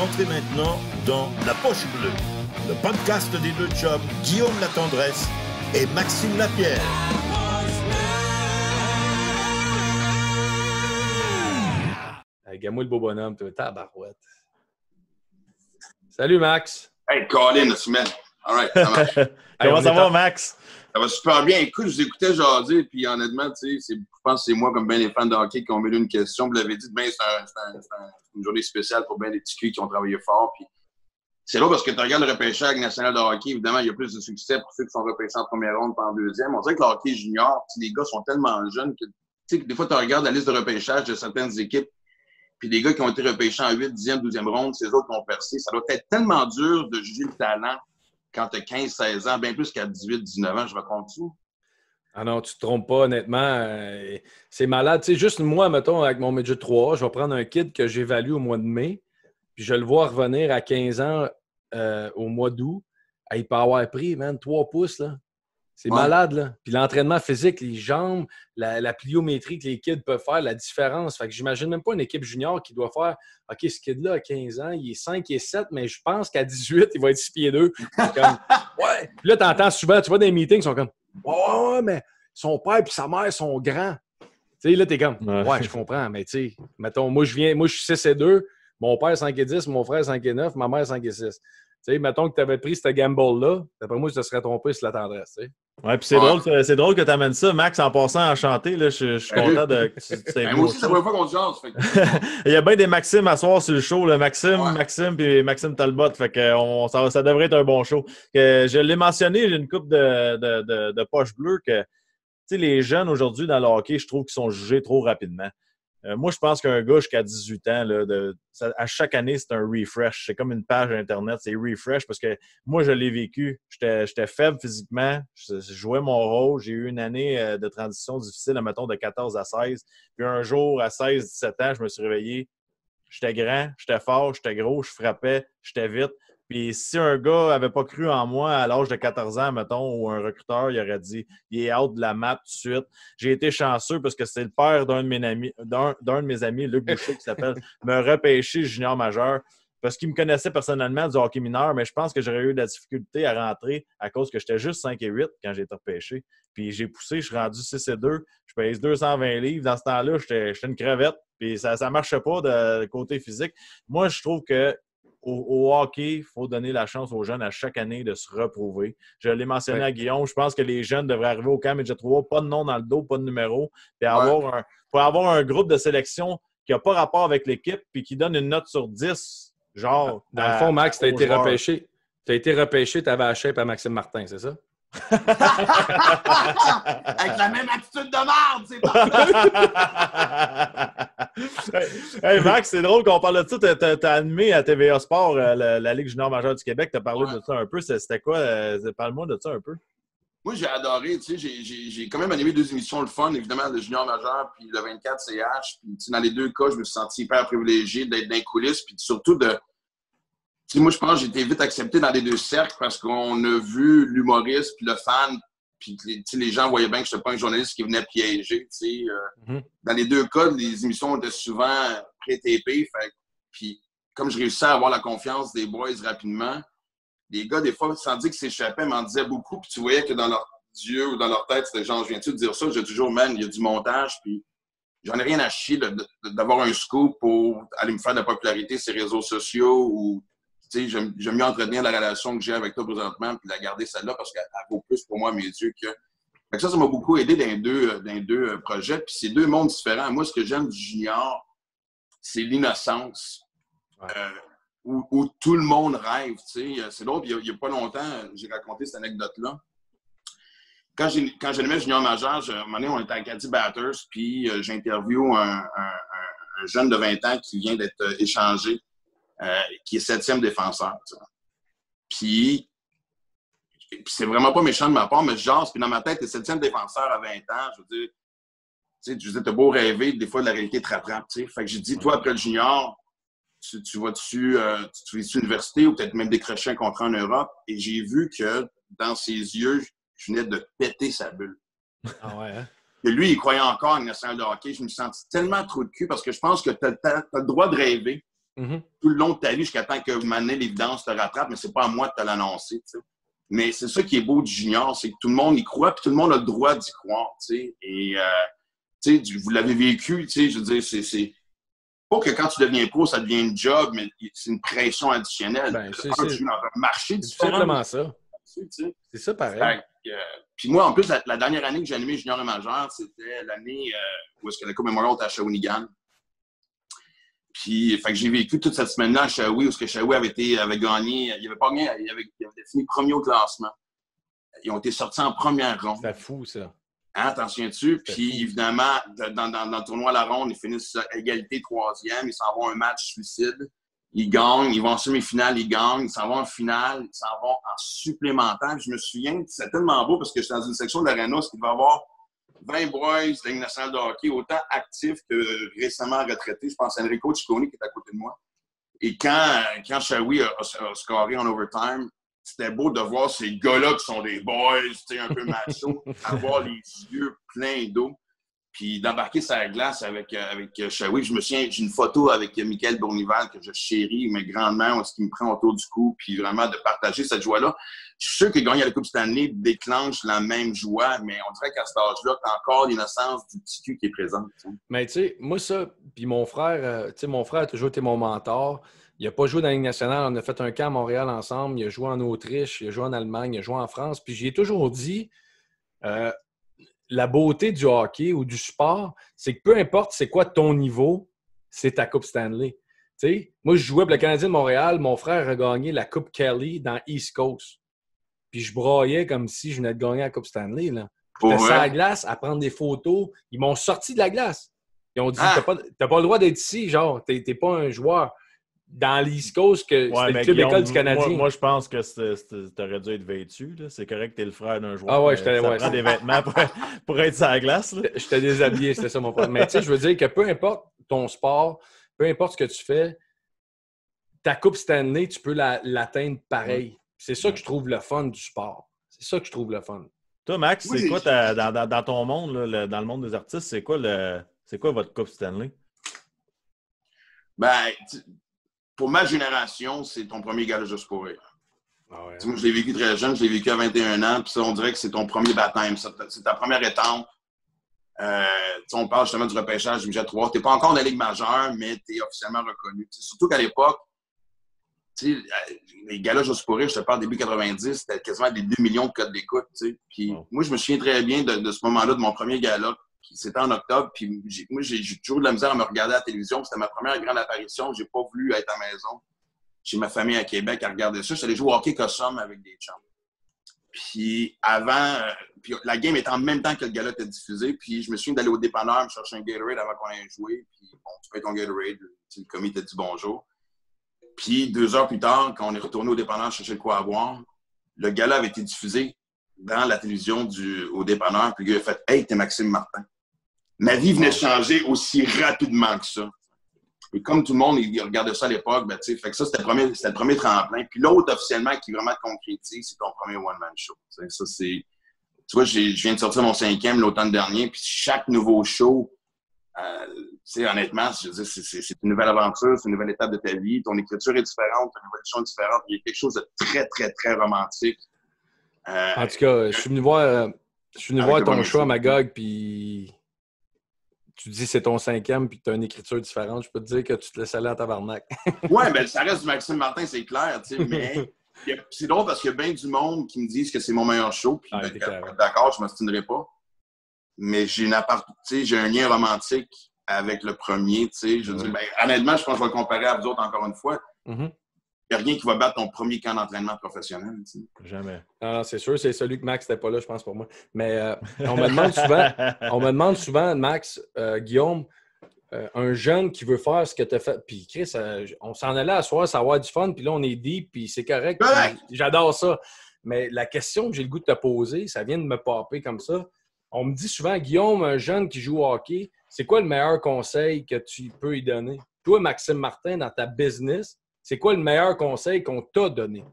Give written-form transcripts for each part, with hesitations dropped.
entrez maintenant dans La Poche Bleue, le podcast des deux chums Guillaume Latendresse et Maxime Lapierre. Gagne-moi le beau bonhomme, tu es tabarouette. Salut Max. Hey, Colin, semaine. All right, ça marche. Comment ça va, Max? Ça va super bien. Écoute, je vous écoutais jaser, puis honnêtement, tu sais, je pense que c'est moi, comme bien les fans de hockey, qui ont mis une question. Vous l'avez dit, ben, c'est une journée spéciale pour bien les petits culs qui ont travaillé fort. Puis c'est là parce que tu regardes le repêchage national de hockey, évidemment, il y a plus de succès pour ceux qui sont repêchés en première ronde pas en deuxième. On dirait que le hockey junior, les gars sont tellement jeunes que, tu sais, des fois, tu regardes la liste de repêchage de certaines équipes, puis les gars qui ont été repêchés en 8, 10e, 12e ronde, c'est eux autres qui ont percé. Ça doit être tellement dur de juger le talent quand tu as 15, 16 ans, bien plus qu'à 18, 19 ans, je me compte tout. Ah non, tu te trompes pas, honnêtement. C'est malade. Tu sais, juste moi, mettons, avec mon midget 3, je vais prendre un kid que j'évalue au mois de mai, puis je le vois revenir à 15 ans au mois d'août. Il peut avoir pris, man, 3 pouces, là. C'est malade, là. Puis l'entraînement physique, les jambes, la pliométrie que les kids peuvent faire, la différence. Fait que j'imagine même pas une équipe junior qui doit faire « OK, ce kid-là, à 15 ans, il est 5, il est 7, mais je pense qu'à 18, il va être 6 pieds 2. » Comme « Ouais! » Puis là, t'entends souvent, tu vois dans les meetings, ils sont comme « Ouais, mais son père et sa mère sont grands. » Tu sais, là, t'es comme « Ouais, je comprends, mais tu sais, mettons, moi, je suis 6 et 2, mon père 5 et 10, mon frère 5 et 9, ma mère 5 et 6. » Tu sais, mettons que tu avais pris ce gamble-là, d'après moi, tu te serais trompé sur la tendresse, tu sais. Ouais, puis c'est drôle que tu amènes ça, Max, en passant à chanter. Là, je suis content de. Moi aussi, c'est la première fois qu'on se jase. Il y a bien des Maxime à soir sur le show. Là. Maxime puis Maxime Talbot. Fait que ça devrait être un bon show. Je l'ai mentionné, j'ai une couple de poches bleues que les jeunes aujourd'hui dans le hockey, je trouve qu'ils sont jugés trop rapidement. Moi, je pense qu'un gars jusqu'à 18 ans, là, à chaque année, c'est un refresh. C'est comme une page Internet, c'est refresh parce que moi, je l'ai vécu. J'étais faible physiquement, je jouais mon rôle. J'ai eu une année de transition difficile, mettons, de 14 à 16. Puis un jour, à 16-17 ans, je me suis réveillé. J'étais grand, j'étais fort, j'étais gros, je frappais, j'étais vite. Puis si un gars n'avait pas cru en moi à l'âge de 14 ans, mettons, ou un recruteur, il aurait dit « il est out de la map tout de suite ». J'ai été chanceux parce que c'est le père d'un de mes amis, Luc Boucher, qui s'appelle « me repêcher junior majeur ». Parce qu'il me connaissait personnellement du hockey mineur, mais je pense que j'aurais eu de la difficulté à rentrer à cause que j'étais juste 5 et 8 quand j'ai été repêché. Puis j'ai poussé, je suis rendu 6 et 2, je pèse 220 livres. Dans ce temps-là, j'étais une crevette. Puis ça ne marchait pas de côté physique. Moi, je trouve que au hockey, il faut donner la chance aux jeunes à chaque année de se reprouver. Je l'ai mentionné à Guillaume, je pense que les jeunes devraient arriver au camp Midget 3, pas de nom dans le dos, pas de numéro, puis avoir un groupe de sélection qui n'a pas rapport avec l'équipe puis qui donne une note sur 10. Genre, dans le fond, Max, tu as été repêché. Tu as été repêché, tu avais la shape à Maxime Martin, c'est ça? Avec la même attitude de merde, c'est pas. Hey Max, c'est drôle qu'on parle de ça. T'as animé à TVA Sport la Ligue junior majeure du Québec. T'as parlé de ça un peu. C'était quoi? Parle-moi de ça un peu. Moi, j'ai adoré. Tu sais, j'ai quand même animé 2 émissions, le fun, évidemment, le junior majeur puis le 24 CH. Puis dans les 2 cas, je me suis senti hyper privilégié d'être dans les coulisses puis surtout de... Tu sais, moi, je pense que j'ai été vite accepté dans les 2 cercles parce qu'on a vu l'humoriste puis le fan, puis les gens voyaient bien que je n'étais pas un journaliste qui venait piéger. Dans les 2 cas, les émissions étaient souvent pré-tapées. Puis comme je réussissais à avoir la confiance des boys rapidement, les gars, des fois, sans dire qu'ils s'échappaient, m'en disaient beaucoup. Puis tu voyais que dans leur yeux ou dans leur tête, c'était genre, je viens-tu de dire ça? J'ai toujours, man, il y a du montage. Puis j'en ai rien à chier d'avoir un scoop pour aller me faire de la popularité sur les réseaux sociaux ou... Tu sais, j'aime mieux entretenir la relation que j'ai avec toi présentement puis la garder celle-là parce qu'elle vaut plus pour moi à mes yeux que... Fait que ça m'a beaucoup aidé dans les deux projets. Puis c'est 2 mondes différents. Moi, ce que j'aime du junior, c'est l'innocence où tout le monde rêve. Tu sais. C'est drôle, il n'y a pas longtemps, j'ai raconté cette anecdote-là. Quand j'animais junior majeur, un moment donné, on était à Caddy Batters, puis j'interviewe un jeune de 20 ans qui vient d'être échangé. Qui est 7e défenseur. Puis c'est vraiment pas méchant de ma part, mais je jase. Puis dans ma tête, t'es 7e défenseur à 20 ans. Je veux dire, t'as beau rêver, des fois, la réalité te rattrape. Fait que j'ai dit, toi, après le junior, tu vas-tu université ou peut-être même décrocher un contrat en Europe. Et j'ai vu que dans ses yeux, je venais de péter sa bulle. Ah ouais, hein? Et lui, il croyait encore en national de hockey. Je me sentis tellement trop de cul parce que je pense que t'as le droit de rêver. tout le long de ta vie jusqu'à temps que maintenant l'évidence te rattrape, mais c'est pas à moi de te l'annoncer. T'sais. Mais c'est ça qui est beau du junior, c'est que tout le monde y croit, puis tout le monde a le droit d'y croire. T'sais. Et vous l'avez vécu, je veux dire, c'est pas que quand tu deviens pro, ça devient une job, mais c'est une pression additionnelle. Ben, tu joues dans un marché différent. C'est simplement ça. C'est ça pareil. Puis moi, en plus, la dernière année que j'ai animé junior et majeur, c'était l'année où est-ce que la Coupe Memorial était à Shawinigan. Puis, fait que j'ai vécu toute cette semaine-là à Shawi, où Shawi avait gagné. Il avait pas gagné, il avait fini premier au classement. Ils ont été sortis en première ronde. C'est fou, ça. Hein, t'en souviens-tu? Puis, évidemment, dans le tournoi à la ronde, ils finissent à égalité 3e. Ils s'en vont à un match suicide. Ils gagnent. Ils vont en semi-finale, ils gagnent. Ils s'en vont en finale. Ils s'en vont en supplémentaire. Je me souviens, c'est tellement beau parce que j'étais dans une section de l'aréna, où il devait y avoir 20 boys de la Ligue nationale de hockey, autant actifs que récemment retraités. Je pense à Enrico Ciccone qui est à côté de moi. Et quand Shawi a scoré en overtime, c'était beau de voir ces gars-là qui sont des boys, un peu machos, avoir les yeux pleins d'eau. Puis d'embarquer sur la glace avec Shawi. Je me souviens, j'ai une photo avec Michael Bournival que je chéris, mais grandement, ce qui me prend autour du cou, puis vraiment de partager cette joie-là. Je suis sûr que gagner la Coupe Stanley déclenche la même joie, mais on dirait qu'à cet âge-là, t'as encore l'innocence du petit cul qui est présent. T'sais. Mais tu sais, moi ça, puis mon frère a toujours été mon mentor. Il n'a pas joué dans la Ligue nationale. On a fait un camp à Montréal ensemble. Il a joué en Autriche, il a joué en Allemagne, il a joué en France. Puis j'ai toujours dit... la beauté du hockey ou du sport, c'est que peu importe c'est quoi ton niveau, c'est ta Coupe Stanley. T'sais, moi, je jouais pour le Canadien de Montréal. Mon frère a gagné la Coupe Kelly dans East Coast. Puis je braillais comme si je venais de gagner la Coupe Stanley. J'étais sur la glace à prendre des photos. Ils m'ont sorti de la glace. Ils ont dit t'as pas le droit d'être ici, genre, t'es pas un joueur. Dans l'East Coast, que c'était le club école du Canadien. Moi, je pense que t'aurais dû être vêtu. Là. C'est correct que t'es le frère d'un joueur. Ah ouais, ça prend des vêtements pour être sur la glace. J'étais déshabillé, c'était ça mon problème. Mais tu sais, je veux dire que peu importe ton sport, peu importe ce que tu fais, ta Coupe Stanley, tu peux l'atteindre pareil. C'est ça que je trouve le fun du sport. C'est ça que je trouve le fun. Toi, Max, c'est quoi dans ton monde, là, dans le monde des artistes, c'est quoi votre Coupe Stanley? Ben, pour ma génération, c'est ton premier gala juste pour rire. Ah ouais. Moi, je l'ai vécu très jeune, je l'ai vécu à 21 ans, puis ça, on dirait que c'est ton premier baptême. C'est ta première étape. On parle justement du repêchage du budget 3. Tu n'es pas encore dans la Ligue majeure, mais tu es officiellement reconnu. T'sais, surtout qu'à l'époque, les galas juste pour rire, je te parle début 90, c'était quasiment des 2 millions de codes d'écoute. Puis moi, je me souviens très bien de ce moment-là, de mon premier gala. C'était en octobre, puis moi, j'ai toujours de la misère à me regarder à la télévision. C'était ma première grande apparition. J'ai pas voulu être à la maison chez ma famille à Québec à regarder ça. Je suis allé jouer au hockey Cossum avec des chums. Puis puis la game était en même temps que le gala était diffusé. Puis je me souviens d'aller au dépanneur me chercher un Gatorade avant qu'on ait joué. Puis bon, tu payes ton Gatorade. Le commis t'a dit bonjour. Puis 2 heures plus tard, quand on est retourné au dépanneur chercher quoi à boire, le gala avait été diffusé dans la télévision au dépanneur. Puis le gars a fait « Hey, t'es Maxime Martin ». Ma vie venait de changer aussi rapidement que ça. Et comme tout le monde, il regardait ça à l'époque, ben, fait que ça, c'était le premier tremplin. Puis l'autre, officiellement, qui vraiment te concrétise, c'est ton premier one-man show. Ça, c'est... Tu vois, je viens de sortir mon 5e l'automne dernier, puis chaque nouveau show, honnêtement, je veux dire, c'est une nouvelle aventure, c'est une nouvelle étape de ta vie. Ton écriture est différente, ton évolution est différente. Il y a quelque chose de très, très, très romantique. En tout cas, je suis venu voir ton show à Magog, puis... Tu dis que c'est ton 5e puis que tu as une écriture différente, je peux te dire que tu te laisses aller à tabarnak. Oui, mais ça reste du Maxime Martin, c'est clair, tu sais, mais c'est drôle parce qu'il y a bien du monde qui me disent que c'est mon meilleur show, puis d'accord, je ne m'obstinerai pas. Mais j'ai un lien romantique avec le premier, tu sais. Je veux dire, honnêtement, je pense que je vais le comparer à vous autres encore une fois. Il n'y a rien qui va battre ton premier camp d'entraînement professionnel. Tu sais. Jamais. Ah, c'est sûr, c'est celui que Max n'était pas là, je pense, pour moi. Mais on me demande souvent, Max, Guillaume, un jeune qui veut faire ce que tu as fait. Puis Chris, on s'en allait à soir, ça va avoir du fun, puis là, on est deep, puis c'est correct. J'adore ça. Mais la question que j'ai le goût de te poser, ça vient de me popper comme ça. On me dit souvent, Guillaume, un jeune qui joue au hockey, c'est quoi le meilleur conseil que tu peux lui donner? Toi, Maxime Martin, dans ta business, c'est quoi le meilleur conseil qu'on t'a donné?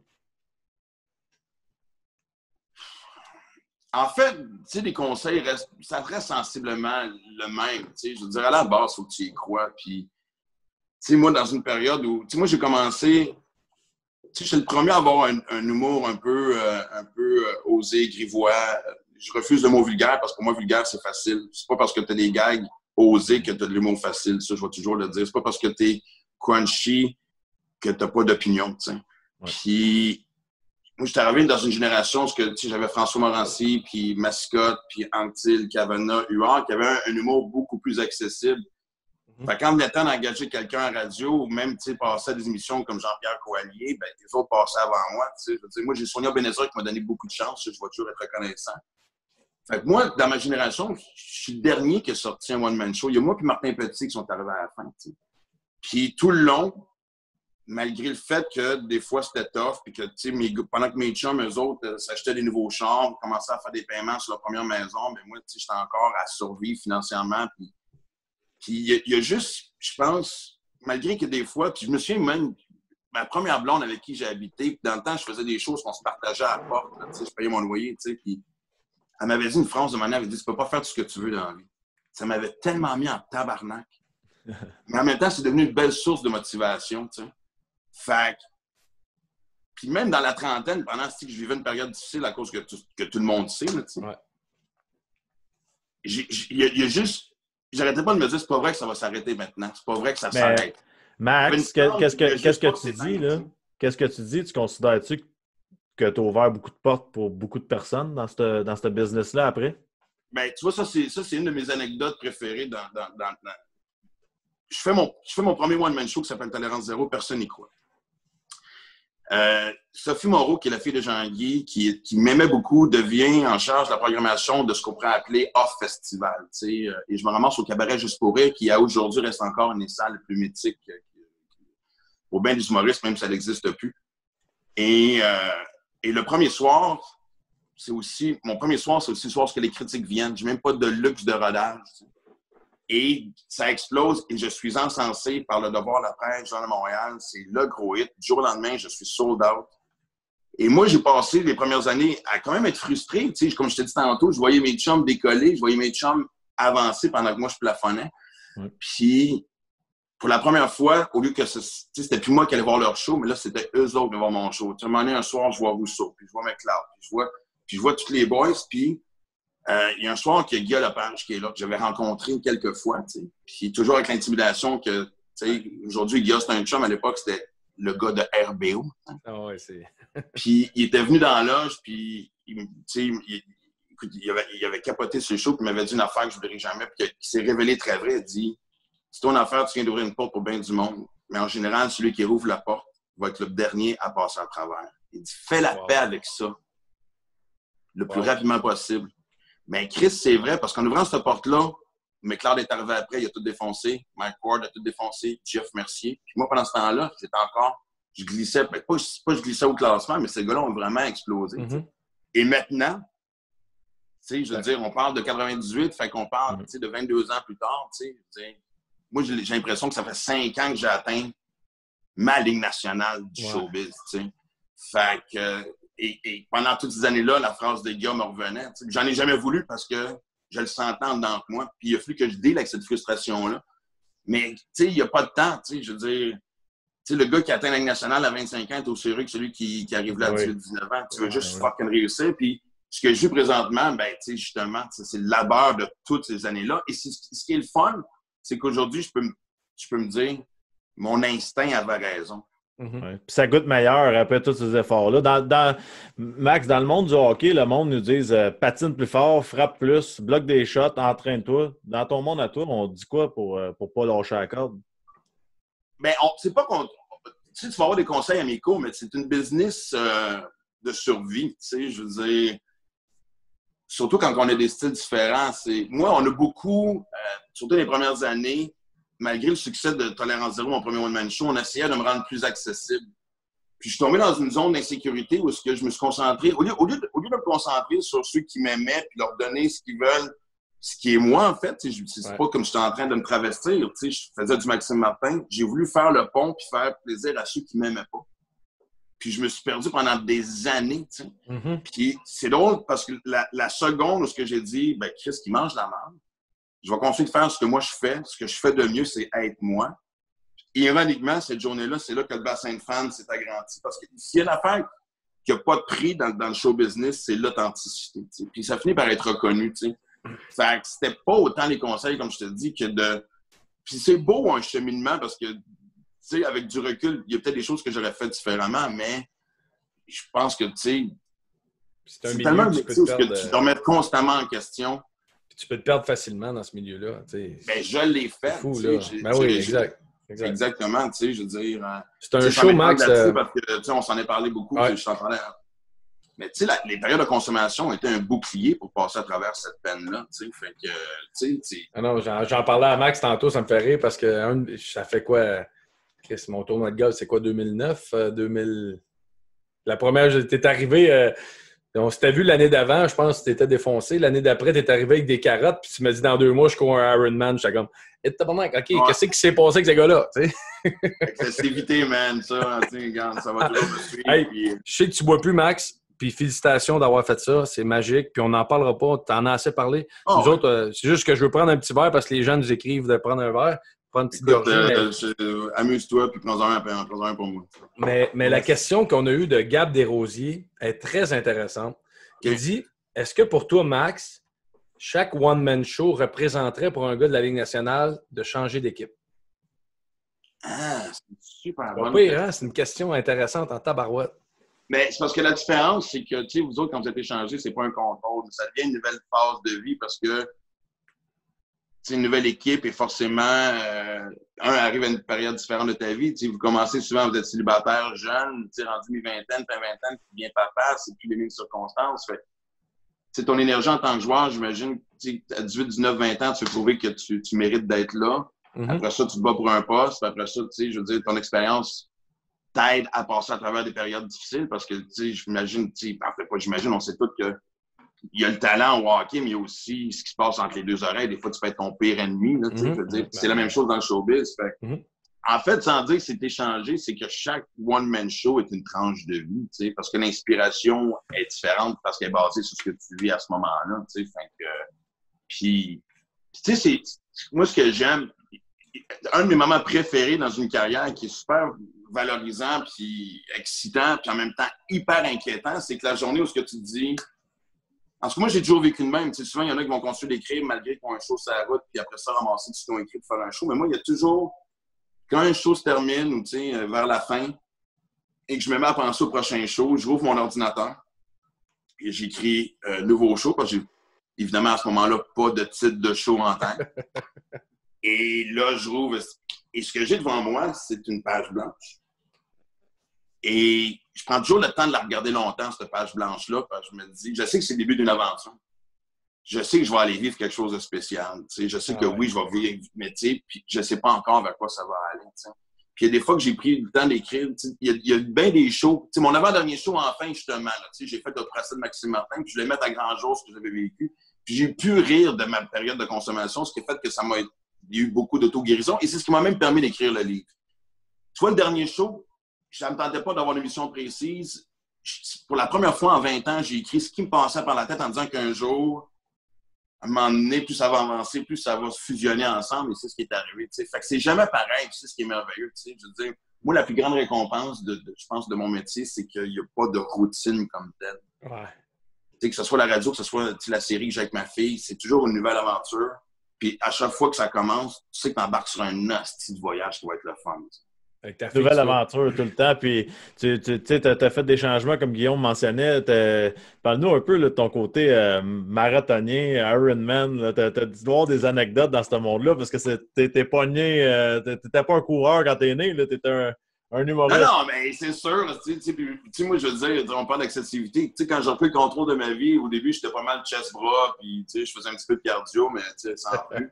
En fait, tu sais, les conseils ça reste sensiblement le même. Tu sais, je veux dire, à la base, il faut que tu y crois. Puis, tu sais, moi, dans une période où, tu sais, moi, j'ai commencé, tu sais, je suis le premier à avoir un humour un peu osé, grivois. Je refuse le mot vulgaire parce que pour moi, vulgaire, c'est facile. C'est pas parce que tu as des gags osés que tu as de l'humour facile. Ça, je vais toujours le dire. C'est pas parce que tu es crunchy que tu n'as pas d'opinion, tu sais. Ouais. Puis, moi, j'étais arrivé dans une génération où j'avais François Morancy, puis Mascotte, puis Anctil, Cavana, Huard, qui avaient un humour beaucoup plus accessible. Fait que quand il venait le temps d'engager quelqu'un à radio, ou même passer à des émissions comme Jean-Pierre Coallier, ben, les autres passaient avant moi. Je veux dire, moi, j'ai Sonia Benezra qui m'a donné beaucoup de chance. Je vais toujours être reconnaissant. Fait que moi, dans ma génération, je suis le dernier qui a sorti un one-man show. Il y a moi et Martin Petit qui sont arrivés à la fin. T'sais. Puis tout le long, malgré le fait que des fois c'était tough, puis que pendant que mes chums, eux autres, s'achetaient des nouveaux chambres, commençaient à faire des paiements sur leur première maison, mais moi, j'étais encore à survivre financièrement. Puis il y a juste, je pense, malgré que des fois, puis je me souviens même, ma première blonde avec qui j'ai habité, puis dans le temps, je faisais des choses qu'on se partageait à la porte, là, je payais mon loyer, puis elle m'avait dit une phrase de manière, elle m'avait dit, tu peux pas faire tout ce que tu veux dans la vie. Ça m'avait tellement mis en tabarnak. Mais en même temps, c'est devenu une belle source de motivation, tu sais. Fait puis même dans la trentaine, pendant que je vivais une période difficile à cause que tout le monde sait, là, tu sais. Ouais. Il y a juste... J'arrêtais pas de me dire, c'est pas vrai que ça va s'arrêter maintenant. C'est pas vrai que ça s'arrête. Max, qu'est-ce que tu dis, là? Qu'est-ce que tu dis? Tu considères-tu que tu as ouvert beaucoup de portes pour beaucoup de personnes dans ce business-là après? Bien, tu vois, ça, c'est une de mes anecdotes préférées dans... Je fais mon premier one-man show qui s'appelle Tolérance Zéro, personne n'y croit. Sophie Moreau, qui est la fille de Jean-Guy, qui m'aimait beaucoup, devient en charge de la programmation de ce qu'on pourrait appeler off-festival. Et je me ramasse au Cabaret Juste pour rire, qui aujourd'hui reste encore une des salles les plus mythiques au bain des humoristes, même si ça n'existe plus. Et le premier soir, mon premier soir, c'est aussi le soir où les critiques viennent. Je n'ai même pas de luxe de rodage. T'sais. Et ça explose et je suis encensé par le Devoir de la presse, Journal de Montréal. C'est le gros hit. Du jour au lendemain, je suis sold out. Et moi, j'ai passé les premières années à quand même être frustré. Tu sais, comme je t'ai dit tantôt, je voyais mes chums décoller, je voyais mes chums avancer pendant que moi, je plafonnais. Ouais. Puis, pour la première fois, au lieu que c'était plus moi qui allais voir leur show, mais là, c'était eux autres qui allaient voir mon show. Tu sais, à un moment donné, un soir, je vois Rousseau, puis je vois McLeod, puis je vois tous les boys, puis il y a un soir qu'il y a Guy Lepage qui est là, que j'avais rencontré quelques fois, tu sais. Puis toujours avec l'intimidation que, tu sais, aujourd'hui, Guy, c'est un chum, à l'époque, c'était le gars de RBO. Hein. Ah ouais, c'est... Puis il était venu dans la loge, puis, tu sais, il avait capoté sur le show, puis il m'avait dit une affaire que je n'oublierai jamais, puis qui s'est révélée très vraie. Il dit, c'est ton affaire, tu viens d'ouvrir une porte pour bien du monde, mais en général, celui qui rouvre la porte va être le dernier à passer à travers. Il dit, fais la paix avec ça le plus rapidement possible. Mais Chris, c'est vrai, parce qu'en ouvrant cette porte-là, McLeod est arrivé après, il a tout défoncé. Mike Ward a tout défoncé. Jeff Mercier. Puis moi, pendant ce temps-là, je glissais, pas je glissais au classement, mais ces gars-là ont vraiment explosé. Mm-hmm. Et maintenant, tu sais, je veux dire, on parle de 98, fait qu'on parle, tu sais, de 22 ans plus tard, tu sais. Moi, j'ai l'impression que ça fait 5 ans que j'ai atteint ma ligue nationale du showbiz, tu sais. Fait que... Et pendant toutes ces années-là, la phrase de Guillaume me revenait. J'en ai jamais voulu parce que je le sentais en dedans de moi. Puis il a fallu que je deal avec cette frustration-là. Mais il n'y a pas de temps. Je veux dire, le gars qui atteint la Ligue nationale à 25 ans est aussi heureux que celui qui arrive là à 18-19 ans. Tu veux juste fucking réussir. Puis ce que je vis présentement, ben, justement, c'est le labeur de toutes ces années-là. Et ce qui est le fun, c'est qu'aujourd'hui, je peux me dire, mon instinct avait raison. Mm-hmm. Ouais. Puis ça goûte meilleur après tous ces efforts-là. Max, dans le monde du hockey, le monde nous dit patine plus fort, frappe plus, bloque des shots, entraîne-toi. Dans ton monde à toi, on dit quoi pour pas lâcher la corde? Bien, c'est pas qu'on. Tu sais, tu vas avoir des conseils amicaux, mais c'est une business de survie. Tu sais, je veux dire, surtout quand on a des styles différents. Moi, on a beaucoup, surtout les premières années, malgré le succès de Tolérance Zéro, mon premier one-man show, on essayait de me rendre plus accessible. Puis je suis tombé dans une zone d'insécurité où je me suis concentré, au lieu de me concentrer sur ceux qui m'aimaient puis leur donner ce qu'ils veulent, ce qui est moi, en fait, c'est pas comme je suis en train de me travestir, je faisais du Maxime Martin, j'ai voulu faire le pont puis faire plaisir à ceux qui m'aimaient pas. Puis je me suis perdu pendant des années, tu sais. Mm-hmm. Puis c'est drôle parce que la seconde où ce que j'ai dit, ben Chris, qui mange la merde, je vais continuer de faire ce que moi je fais. Ce que je fais de mieux, c'est être moi. ironiquement, cette journée-là, c'est là que le bassin de fans s'est agrandi. Parce que s'il y a une affaire qui n'a pas de prix dans le show business, c'est l'authenticité. T'sais. Puis ça finit par être reconnu. T'sais. Fait que c'était pas autant les conseils, comme je te dis, que de... Puis c'est beau un cheminement parce que, tu sais, avec du recul, il y a peut-être des choses que j'aurais fait différemment, mais je pense que, tu sais, c'est tellement un métier que tu te remets constamment en question. Puis tu peux te perdre facilement dans ce milieu-là. T'sais. Ben, je l'ai fait. C'est fou, là. Ben oui, exact. Exactement, tu sais, je veux dire... c'est un show, Max... Parce que, tu sais, on s'en est parlé beaucoup, je t'en parlais. Mais, tu sais, les périodes de consommation étaient un bouclier pour passer à travers cette peine-là, tu sais, fait que, tu sais... Ah non, j'en parlais à Max tantôt, ça me fait rire, parce que ça fait quoi... Chris, mon tournoi de golf, c'est quoi, 2009? 2000... La première, t'es arrivé... on s'était vu l'année d'avant, je pense que t'étais défoncé. L'année d'après, t'es arrivé avec des carottes, puis tu m'as dit dans 2 mois, je cours un Ironman. J'étais comme, OK, qu'est-ce qui s'est passé avec ces gars-là? C'est évité, man, ça. Regarde, ça va toujours me suivre. Hey, puis... Je sais que tu bois plus, Max, puis félicitations d'avoir fait ça. C'est magique, puis on n'en parlera pas. T'en as assez parlé. Nous autres, c'est juste que je veux prendre un petit verre parce que les gens nous écrivent de prendre un verre. Prendre une petite gorgée. Amuse-toi, puis prends-en un pour moi. Mais la question qu'on a eue de Gab Desrosiers est très intéressante. Il dit, est-ce que pour toi, Max, chaque one-man show représenterait pour un gars de la Ligue nationale de changer d'équipe? Ah, c'est super bon. Pire, hein? C'est une question intéressante en tabarouette. Mais c'est parce que la différence, c'est que, tu sais, vous autres, quand vous êtes échangés, c'est pas un contrôle. Ça devient une nouvelle phase de vie parce que c'est une nouvelle équipe et forcément, arrive à une période différente de ta vie. Tu sais, vous commencez souvent, vous êtes célibataire, jeune, tu sais, rendu mi-vingtaine, fin vingtaine, puis bien papa, c'est plus les mêmes circonstances. Fait, tu sais, ton énergie en tant que joueur, j'imagine, tu sais, à 18, 19, 20 ans, tu veux prouver que tu mérites d'être là. Mm-hmm. Après ça, tu te bats pour un poste. Après ça, tu sais, je veux dire, ton expérience t'aide à passer à travers des périodes difficiles parce que, tu sais, j'imagine, tu sais, après pas j'imagine, on sait tous que il y a le talent au hockey, mais il y a aussi ce qui se passe entre les deux oreilles. Des fois, tu peux être ton pire ennemi. Là, je veux dire, c'est la même chose dans le showbiz. Fait. En fait, sans dire que c'est échangé, c'est que chaque one-man show est une tranche de vie, parce que l'inspiration est différente parce qu'elle est basée sur ce que tu vis à ce moment-là. Puis, tu sais, moi, ce que j'aime, un de mes moments préférés dans une carrière qui est super valorisant, puis excitant, puis en même temps hyper inquiétant, c'est que la journée où ce que tu te dis... En tout cas, moi, j'ai toujours vécu de même. Tu sais, souvent, il y en a qui vont construire des crimes malgré qu'ils ont un show sur la route, puis après ça, ramasser tout ce qu'ils ont écrit pour faire un show. Mais moi, il y a toujours, quand un show se termine, ou tu sais, vers la fin, et que je me mets à penser au prochain show, je rouvre mon ordinateur, et j'écris nouveau show, parce que j'ai, évidemment, à ce moment-là, pas de titre de show en tête. Et là, je rouvre, et ce que j'ai devant moi, c'est une page blanche. Et je prends toujours le temps de la regarder longtemps, cette page blanche-là, parce que je me dis, je sais que c'est le début d'une aventure. Je sais que je vais aller vivre quelque chose de spécial. T'sais. Je sais que oui, je vais vivre, mais puis je ne sais pas encore vers quoi ça va aller. T'sais. Puis il y a des fois que j'ai pris le temps d'écrire. Il y a bien des shows. T'sais, mon avant-dernier show, enfin, justement, là, j'ai fait le procès de Maxime Martin, puis je voulais mettre à grand jour ce que j'avais vécu. Puis j'ai pu rire de ma période de consommation, ce qui a fait que il y a eu beaucoup d'auto-guérison, et c'est ce qui m'a même permis d'écrire le livre. Tu vois, le dernier show, je ne me tentais pas d'avoir une mission précise. Pour la première fois en 20 ans, j'ai écrit ce qui me passait par la tête en disant qu'un jour, à un moment donné, plus ça va avancer, plus ça va se fusionner ensemble, et c'est ce qui est arrivé. T'sais. Fait que c'est jamais pareil, c'est ce qui est merveilleux. T'sais. Je veux dire, moi, la plus grande récompense, je pense, de mon métier, c'est qu'il n'y a pas de routine comme telle. Ouais. Que ce soit la radio, que ce soit la série que j'ai avec ma fille, c'est toujours une nouvelle aventure. Puis à chaque fois que ça commence, tu sais que tu embarques sur un hostie de voyage qui va être le fun. T'sais. Nouvelle aventure tout le temps. Puis, tu as fait des changements comme Guillaume mentionnait. Parle-nous un peu là, de ton côté marathonien, Ironman. Tu as dû voir des anecdotes dans ce monde-là parce que t'étais pas né, t'étais pas un coureur quand t'es né. Tu étais un humoriste. Non, mais c'est sûr. Tu sais, moi, je veux dire, on parle d'accessibilité. Tu sais, quand j'ai repris le contrôle de ma vie, au début, j'étais pas mal chest-bras. Puis, tu sais, je faisais un petit peu de cardio, mais tu sais, sans plus.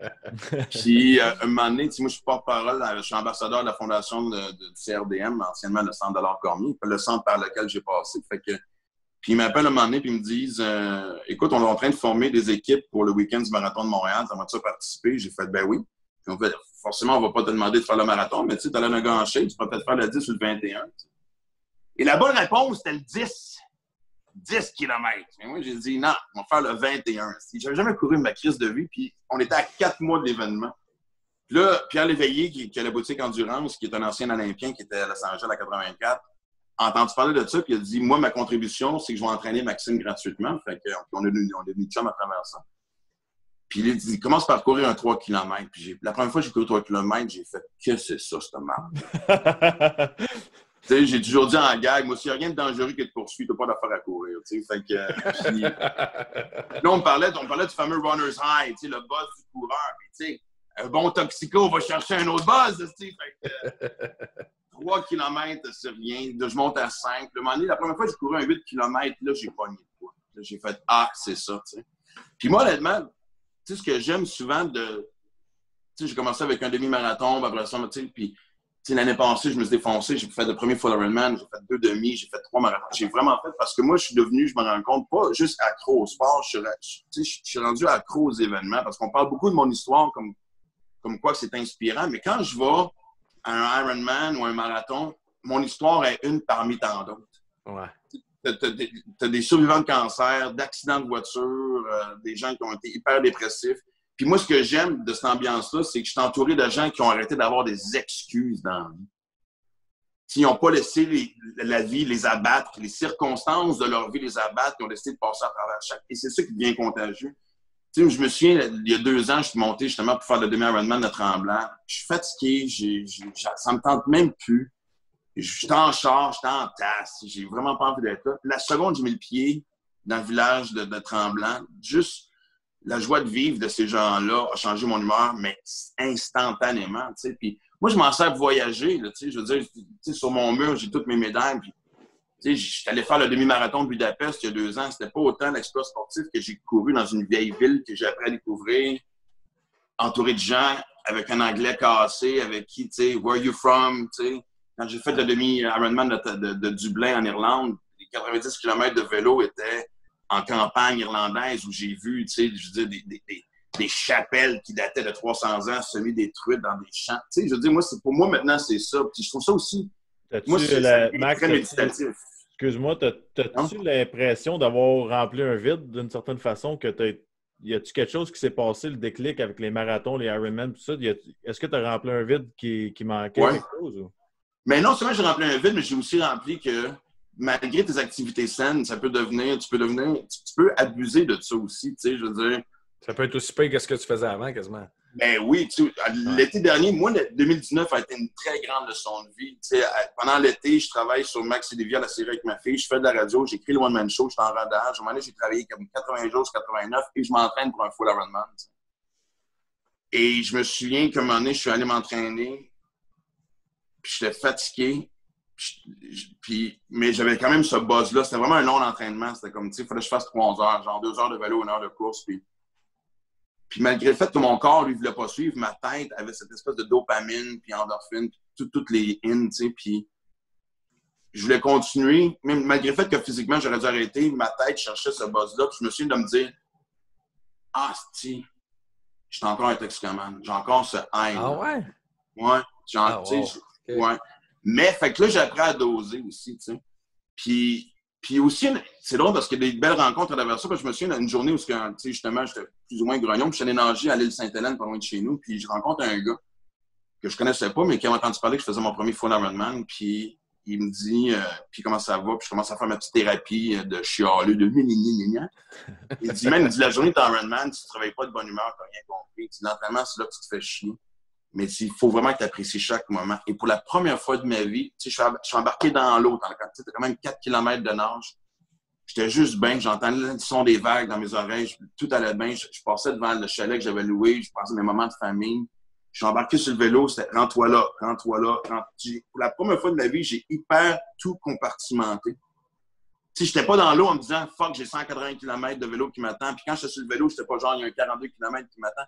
Puis, un moment donné, tu sais, moi, je suis porte-parole, je suis ambassadeur de la fondation du CRDM, anciennement le Centre de l'Art Cormier, le centre par lequel j'ai passé. Fait que, puis, ils m'appellent un moment donné, puis ils me disent écoute, on est en train de former des équipes pour le week-end du Marathon de Montréal. T'aimerais-tu participer? J'ai fait ben oui. Puis on fait, forcément, on ne va pas te demander de faire le marathon, mais tu sais, tu as l'air d'un gars en shape, tu peux peut-être faire le 10 ou le 21. T'sais. Et la bonne réponse, c'était le 10. 10 km. Mais moi, j'ai dit non, on va faire le 21. J'avais jamais couru ma crise de vie, puis on était à 4 mois de l'événement. Puis là, Pierre Léveillé, qui a la boutique Endurance, qui est un ancien Olympien qui était à Los Angeles à 84, a entendu parler de ça, puis il a dit, moi, ma contribution, c'est que je vais entraîner Maxime gratuitement. Fait qu'on est devenu chum à travers ça. Puis il a dit, commence par courir un 3 km. Puis la première fois que j'ai couru 3 km, j'ai fait, que c'est ça, cette merde? Tu sais, j'ai toujours dit en gag, moi, s'il n'y a rien de dangereux que de poursuivre, tu n'as pas d'affaire à courir. Tu sais, fait que. Puis, là, on parlait du fameux runner's high, tu sais, le buzz du coureur. Puis, tu sais, un bon toxico va chercher un autre buzz, tu sais. Fait que 3 km, c'est rien. Là, je monte à 5. Le moment donné, la première fois que j'ai couru un 8 km, là, j'ai pogné de quoi. Là, j'ai fait, c'est ça, tu sais. Puis moi, honnêtement, tu sais, ce que j'aime souvent de. Tu sais, j'ai commencé avec un demi-marathon, après ça, tu sais, puis. L'année passée, je me suis défoncé, j'ai fait le premier full Ironman, j'ai fait 2 demi, j'ai fait 3 marathons. J'ai vraiment fait parce que moi, je suis devenu, je me rends compte, pas juste accro au sport, je suis rendu accro aux événements parce qu'on parle beaucoup de mon histoire comme quoi c'est inspirant, mais quand je vais à un Ironman ou un marathon, mon histoire est une parmi tant d'autres. Ouais. T'as des survivants de cancer, d'accidents de voiture, des gens qui ont été hyper dépressifs. Puis moi, ce que j'aime de cette ambiance-là, c'est que je suis entouré de gens qui ont arrêté d'avoir des excuses dans la vie. Ils n'ont pas laissé la vie les abattre, les circonstances de leur vie les abattre, ils ont décidé de passer à travers chaque. Et c'est ça qui devient contagieux. Tu sais, je me souviens, il y a 2 ans, je suis monté justement pour faire le demi-Ironman de Tremblant. Je suis fatigué, ça me tente même plus. J'étais en char, j'étais en tasse, j'ai vraiment pas envie d'être là. La seconde, j'ai mis le pied dans le village de Tremblant, juste la joie de vivre de ces gens-là a changé mon humeur, mais instantanément, tu sais. Puis moi, je m'en sers pour voyager, là, tu sais. Je veux dire, tu sais, sur mon mur, j'ai toutes mes médailles. Puis, tu sais, j'étais allé faire le demi-marathon de Budapest il y a 2 ans. C'était pas autant l'exploit sportif que j'ai couru dans une vieille ville que j'ai appris à découvrir, entouré de gens avec un anglais cassé, avec qui, tu sais, where are you from, tu sais. Quand j'ai fait le demi-Ironman de Dublin en Irlande, les 90 km de vélo étaient en campagne irlandaise où j'ai vu, tu sais, je veux dire, des chapelles qui dataient de 300 ans semi-détruites dans des champs. Tu sais, je veux dire, moi, pour moi, maintenant, c'est ça. Puis je trouve ça aussi, moi, c'est très méditatif. Excuse-moi, t'as-tu l'impression d'avoir rempli un vide d'une certaine façon? Y a-tu quelque chose qui s'est passé, le déclic avec les marathons, les Ironman, tout ça? Est-ce que tu as rempli un vide qui manquait quelque chose? Ou? Mais non seulement j'ai rempli un vide, mais j'ai aussi rempli que malgré tes activités saines, tu peux abuser de ça aussi, tu sais, je veux dire. Ça peut être aussi pire que ce que tu faisais avant, quasiment. Ben oui, tu sais, l'été dernier, moi, 2019 a été une très grande leçon de vie. Tu sais, pendant l'été, je travaille sur Max et Lévy à la série avec ma fille, je fais de la radio, j'écris le one-man show, je suis en rodage. À un moment donné, j'ai travaillé comme 80 jours, 89, et je m'entraîne pour un full Ironman. Tu sais. Et je me souviens qu'à un moment donné, je suis allé m'entraîner, puis j'étais fatigué. Mais j'avais quand même ce buzz-là. C'était vraiment un long entraînement. C'était comme, tu sais, il fallait que je fasse 3 heures, genre 2 heures de vélo, 1 heure de course. Puis malgré le fait que mon corps, lui, ne voulait pas suivre, ma tête avait cette espèce de dopamine, puis endorphine, puis toutes les in, tu sais. Puis je voulais continuer. Même malgré le fait que physiquement, j'aurais dû arrêter, ma tête cherchait ce buzz-là. Puis je me suis dit de me dire, si, je suis encore un toxicomane. J'ai encore ce haine. Ah ouais? Ouais. Genre, tu sais, okay. Ouais. Mais, fait que là, j'ai appris à doser aussi, tu sais. Puis aussi, c'est drôle parce qu'il y a des belles rencontres à travers ça. Parce que je me souviens d'une journée où, tu sais, justement, j'étais plus ou moins grognon. Puis je suis allé nager à l'île Sainte-Hélène, pas loin de chez nous. Puis je rencontre un gars que je connaissais pas, mais qui m'a entendu parler que je faisais mon premier full Ironman. Puis il me dit, puis comment ça va? Puis je commence à faire ma petite thérapie de chialeux, de gna. Il dit, man, la journée de Ironman, tu ne travailles pas de bonne humeur, tu n'as rien compris. L'entraînement, c'est là que tu te fais chier. Mais il faut vraiment que tu apprécies chaque moment. Et pour la première fois de ma vie, je suis embarqué dans l'eau. C'était quand même 4 km de nage. J'étais juste bien. J'entendais le son des vagues dans mes oreilles. Tout allait bien. Je passais devant le chalet que j'avais loué. Je passais mes moments de famille. Je suis embarqué sur le vélo. C'était « rends-toi là, rends-toi là ». Pour la première fois de ma vie, j'ai hyper tout compartimenté. Je n'étais pas dans l'eau en me disant « fuck, j'ai 180 km de vélo qui m'attend ». Puis quand j'étais sur le vélo, j'étais pas genre « il y a un 42 km qui m'attend ».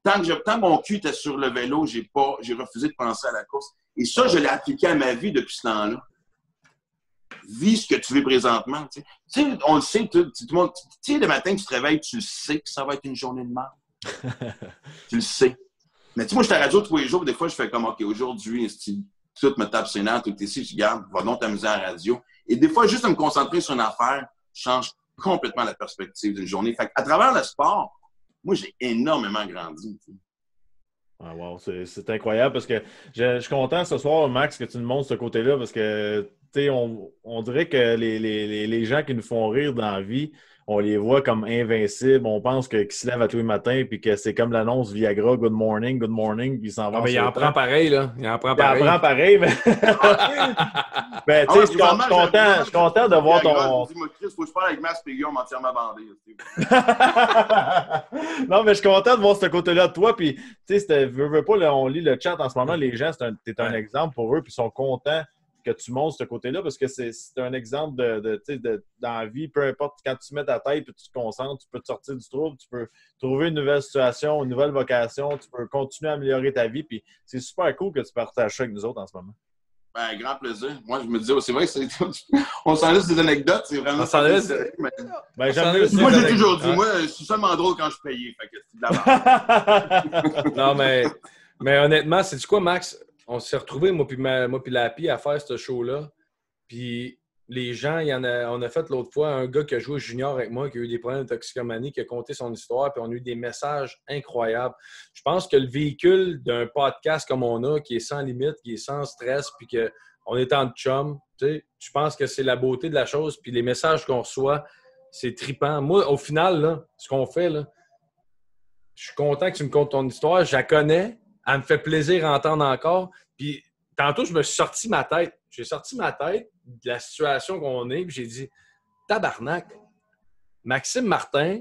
Tant que mon cul était sur le vélo, j'ai refusé de penser à la course. Et ça, je l'ai appliqué à ma vie depuis ce temps-là. Vis ce que tu veux présentement. Tu sais, on le sait, tout le monde. Tu sais, le matin, tu te réveilles, tu le sais que ça va être une journée de merde. Tu le sais. Mais tu sais, moi, je suis à la radio tous les jours. Des fois, je fais comme, OK, aujourd'hui, tout me tape ses nerfs, tout ici, je garde, va donc t'amuser à la radio. Et des fois, juste de me concentrer sur une affaire change complètement la perspective d'une journée. Fait qu'à travers le sport, moi, j'ai énormément grandi. Ah, wow, c'est incroyable parce que je suis content ce soir, Max, que tu nous montres ce côté-là parce que on dirait que les gens qui nous font rire dans la vie, on les voit comme invincibles. On pense qu'ils se lèvent à tous les matins puis que c'est comme l'annonce Viagra, good morning, puis ils s'en vont. Mais il en prend pareil, là. Il en prend pareil, mais. Ben, tu sais, je suis content de voir ton. Dis-moi, Chris, faut que je parle avec Max et Guillaume entièrement bandé. Non, mais je suis content de voir ce côté-là de toi. Puis, tu sais, veux pas, là, on lit le chat en ce moment. Les gens, t'es un exemple pour eux, puis ils sont contents que tu montres ce côté-là parce que c'est un exemple dans la vie, peu importe, quand tu mets ta tête et tu te concentres, tu peux te sortir du trouble, tu peux trouver une nouvelle situation, une nouvelle vocation, tu peux continuer à améliorer ta vie. Puis c'est super cool que tu partages ça avec nous autres en ce moment. Ben, grand plaisir. Moi, je me disais, c'est vrai que on s'en laisse des anecdotes, c'est vraiment. On s'en laisse. Mais... Ben, moi, j'ai toujours dit, moi, je suis seulement drôle quand je suis payé. Fait que c'est de la merde. Non, mais honnêtement, c'est quoi, Max? On s'est retrouvés, moi puis Lapi, à faire ce show-là. Puis les gens, on a fait l'autre fois un gars qui a joué junior avec moi, qui a eu des problèmes de toxicomanie, qui a conté son histoire, puis on a eu des messages incroyables. Je pense que le véhicule d'un podcast comme on a, qui est sans limite, qui est sans stress, puis qu'on est en chum, tu sais, je pense que c'est la beauté de la chose. Puis les messages qu'on reçoit, c'est trippant. Moi, au final, là, ce qu'on fait, là, je suis content que tu me contes ton histoire. Je la connais. Elle me fait plaisir à entendre encore. Puis, tantôt, je me suis sorti ma tête. J'ai sorti ma tête de la situation qu'on est. Puis, j'ai dit, tabarnak, Maxime Martin,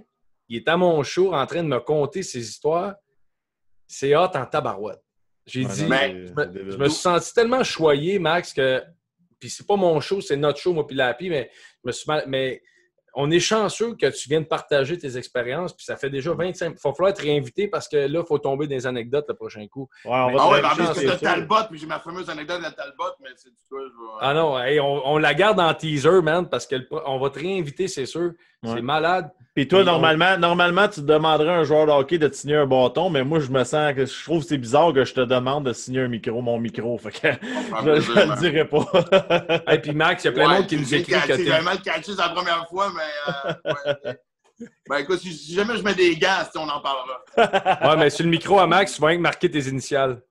il est à mon show en train de me conter ses histoires. C'est hot en tabarouette. J'ai dit, je me suis senti tellement choyé, Max, que. Puis, c'est pas mon show, c'est notre show, moi, puis Lapi, mais je me suis mais on est chanceux que tu viennes partager tes expériences, puis ça fait déjà 25... Il va falloir être réinvité parce que là, il faut tomber dans les anecdotes le prochain coup. Ouais, parce que t'as Talbot, puis j'ai ma fameuse anecdote de la Talbot, mais c'est du quoi, je vais... Ah non, hey, on la garde en teaser, man, parce qu'on va te réinviter, c'est sûr. Ouais. C'est malade. Puis toi, normalement, tu te demanderais à un joueur de hockey de te signer un bâton, mais moi, je trouve que c'est bizarre que je te demande de signer mon micro. Fait que je ne le dirai pas. Et puis Max, il y a plein de monde qui nous écrit que j'ai vraiment le catché la première fois, mais ben écoute, si jamais je mets des gants, on en parlera. Ouais, mais sur le micro à Max, tu vas rien que marquer tes initiales.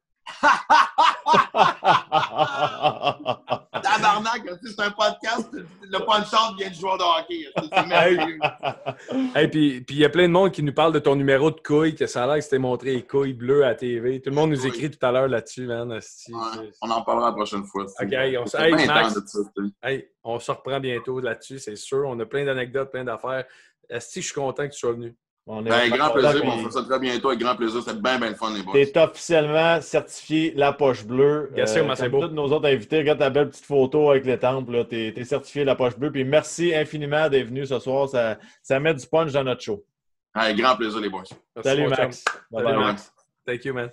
Tabarnak, c'est un podcast, le punch-out vient du joueur de hockey. C'est merveilleux. Hey, puis il y a plein de monde qui nous parle de ton numéro de couilles, que ça a l'air que c'était montré les couilles bleues à la TV. Tout le monde nous écrit tout à l'heure là-dessus, man. On en parlera la prochaine fois. OK, on se reprend bientôt là-dessus, c'est sûr. On a plein d'anecdotes, plein d'affaires. Esti, je suis content que tu sois venu. Grand plaisir, on fait ça très bientôt avec grand plaisir. C'était bien le fun, les boys. Tu es officiellement certifié La Poche Bleue. C'est beau. Tous nos autres invités, regarde ta belle petite photo avec les temples. Tu es certifié La Poche Bleue. Puis merci infiniment d'être venu ce soir. Ça met du punch dans notre show. Grand plaisir, les boys. Salut, Max. Salut, Max. Thank you, man.